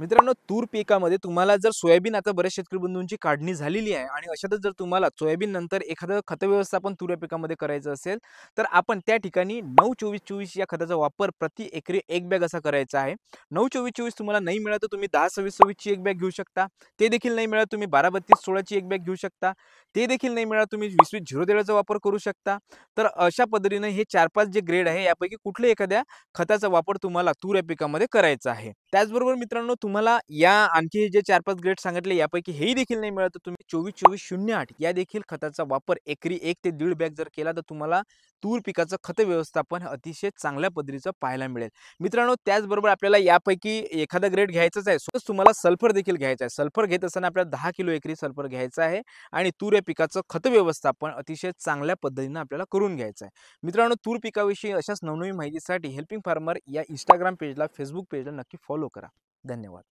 मित्रांनो, तूर पिकामध्ये तुम्हाला जर सोयाबीन आता बऱ्याच शेतकरी बंधूंची काढणी झालेली आहे आणि अशातच जर तुम्हाला सोयाबीन नंतर एखादं खत व्यवस्थापन तूर या पिकामध्ये करायचं असेल, तर आपण त्या ठिकाणी 9-24-24 या खताचा वापर प्रति एकरी 1 बॅग असा करायचा आहे. 9-24-24 तुम्हाला नाही मिळालं तर तुम्ही 10-26-26 ची 1 बॅग घेऊ शकता. ते देखील नाही मिळालं तुम्ही 12-32-16 ची 1 बॅग घेऊ शकता. ते देखील नाही मिळालं तुम्ही 20-20-0-13 चा वापर करू शकता. तर अशा पद्धतीने हे 4-5 जे ग्रेड आहे यापैकी कुठल्याही एखाद्या खताचा वापर तुम्हाला तूर या पिकामध्ये करायचा आहे. त्याचबरोबर मित्रांनो, तुम्हाला या आणखी हे जे 4-5 ग्रेड सांगितले यापैकी हेही देखील नाही मिळालं तर तुम्ही 24-24-08 या देखील खताचा वापर एकरी 1 ते 1.5 बॅग जर केला तर तुम्हाला तूर पिकाचं खत व्यवस्थापन अतिशय चांगल्या पद्धतीचं पाहायला मिळेल. मित्रांनो, त्याचबरोबर आपल्याला यापैकी एखादा ग्रेड घ्यायचाच आहे. सोबतच तुम्हाला सल्फर देखील घ्यायचा आहे. सल्फर घेत असताना आपल्याला 10 किलो एकरी सल्फर घ्यायचं आहे आणि तूर या पिकाचं खत व्यवस्थापन अतिशय चांगल्या पद्धतीने आपल्याला करून घ्यायचं आहे. मित्रांनो, तूर पिकाविषयी अशाच नवनवीन माहितीसाठी हेल्पिंग फार्मर या Instagram पेजला, Facebook पेजला नक्की फॉलो करा. धन्यवाद.